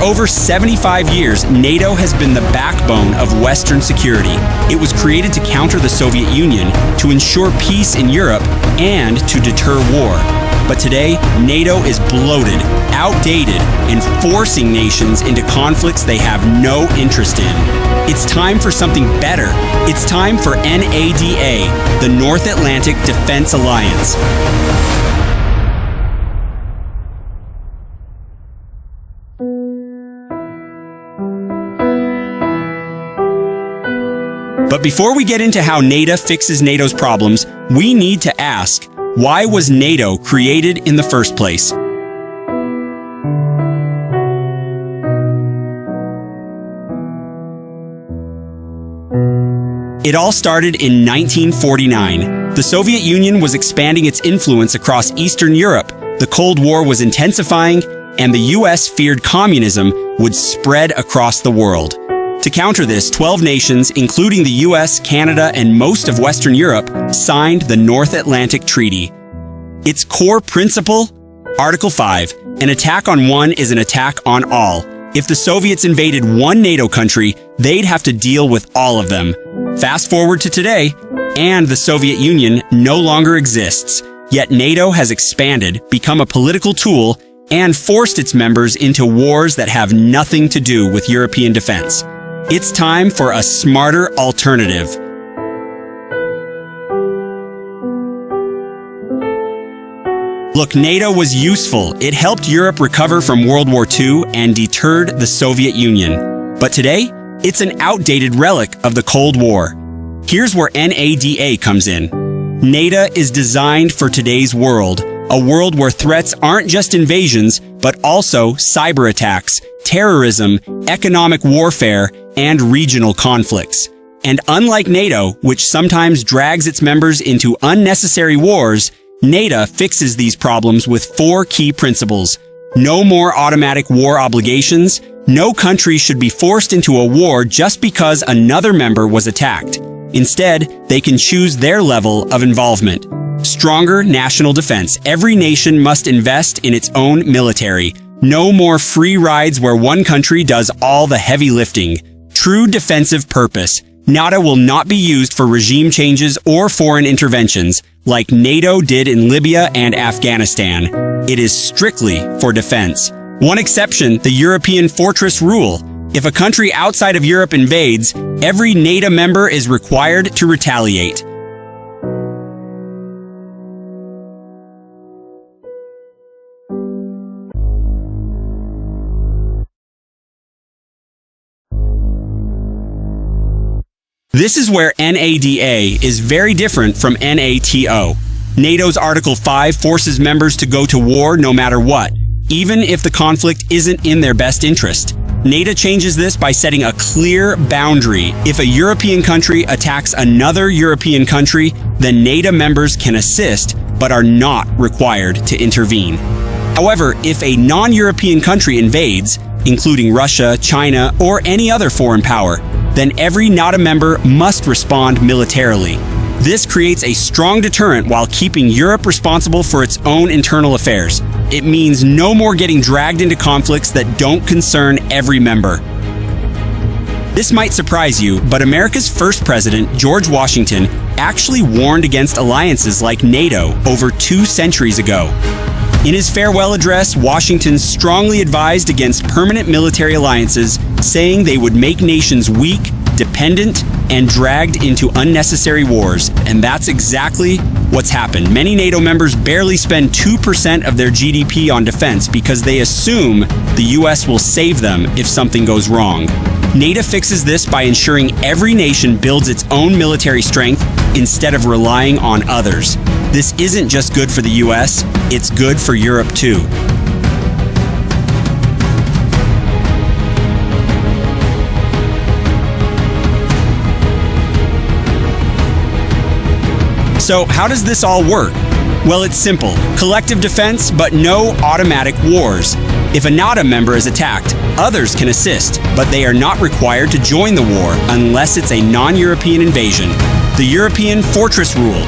over 75 years, NATO has been the backbone of Western security. It was created to counter the Soviet Union, to ensure peace in Europe, and to deter war. But today, NATO is bloated, outdated, and forcing nations into conflicts they have no interest in. It's time for something better. It's time for NADA, the North Atlantic Defense Alliance. But before we get into how NATO fixes NATO's problems, we need to ask, why was NATO created in the first place? It all started in 1949. The Soviet Union was expanding its influence across Eastern Europe. The Cold War was intensifying, and the US feared communism would spread across the world. To counter this, 12 nations, including the US, Canada, and most of Western Europe, signed the North Atlantic Treaty. Its core principle? Article 5. An attack on one is an attack on all. If the Soviets invaded one NATO country, they'd have to deal with all of them. Fast forward to today, and the Soviet Union no longer exists. Yet NATO has expanded, become a political tool, and forced its members into wars that have nothing to do with European defense. It's time for a smarter alternative. Look, NATO was useful. It helped Europe recover from World War II and deterred the Soviet Union. But today, it's an outdated relic of the Cold War. Here's where NADA comes in. NATO is designed for today's world, a world where threats aren't just invasions, but also cyber attacks, terrorism, economic warfare, and regional conflicts. And unlike NATO, which sometimes drags its members into unnecessary wars, NATO fixes these problems with 4 key principles. No more automatic war obligations. No country should be forced into a war just because another member was attacked. Instead, they can choose their level of involvement. Stronger national defense. Every nation must invest in its own military. No more free rides where one country does all the heavy lifting. True defensive purpose. NATO will not be used for regime changes or foreign interventions, like NATO did in Libya and Afghanistan. It is strictly for defense. One exception, the European fortress rule. If a country outside of Europe invades, every NATO member is required to retaliate. This is where NADA is very different from NATO. NATO's Article 5 forces members to go to war no matter what, even if the conflict isn't in their best interest. NATO changes this by setting a clear boundary. If a European country attacks another European country, then NATO members can assist, but are not required to intervene. However, if a non-European country invades, including Russia, China, or any other foreign power, then every NATO member must respond militarily. This creates a strong deterrent while keeping Europe responsible for its own internal affairs. It means no more getting dragged into conflicts that don't concern every member. This might surprise you, but America's first president, George Washington, actually warned against alliances like NATO over 2 centuries ago. In his farewell address, Washington strongly advised against permanent military alliances, saying they would make nations weak, dependent, and dragged into unnecessary wars. And that's exactly what's happened. Many NATO members barely spend 2% of their GDP on defense because they assume the US will save them if something goes wrong. NATO fixes this by ensuring every nation builds its own military strength instead of relying on others. This isn't just good for the US, it's good for Europe too. So how does this all work? Well, it's simple. Collective defense, but no automatic wars. If a NATO member is attacked, others can assist, but they are not required to join the war unless it's a non-European invasion. The European fortress rule.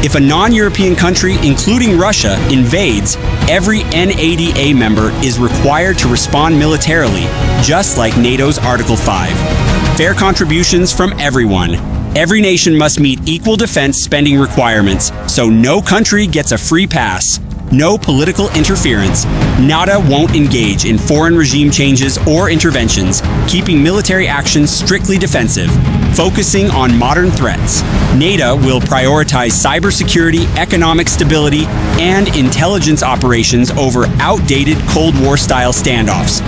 If a non-European country, including Russia, invades, every NADA member is required to respond militarily, just like NATO's Article 5. Fair contributions from everyone. Every nation must meet equal defense spending requirements, so no country gets a free pass. No political interference. NATO won't engage in foreign regime changes or interventions, keeping military action strictly defensive, focusing on modern threats. NATO will prioritize cybersecurity, economic stability, and intelligence operations over outdated Cold War-style standoffs.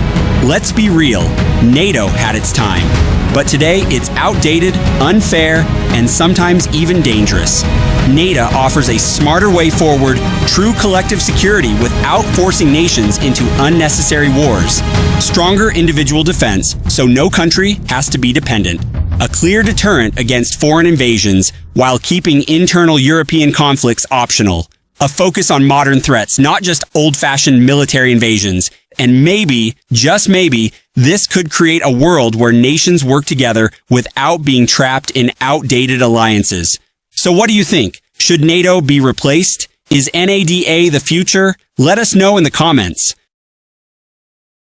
Let's be real, NATO had its time. But today, it's outdated, unfair, and sometimes even dangerous. NATO offers a smarter way forward, true collective security without forcing nations into unnecessary wars. Stronger individual defense, so no country has to be dependent. A clear deterrent against foreign invasions, while keeping internal European conflicts optional. A focus on modern threats, not just old-fashioned military invasions. And maybe, just maybe, this could create a world where nations work together without being trapped in outdated alliances. So what do you think? Should NATO be replaced? Is NADA the future? Let us know in the comments.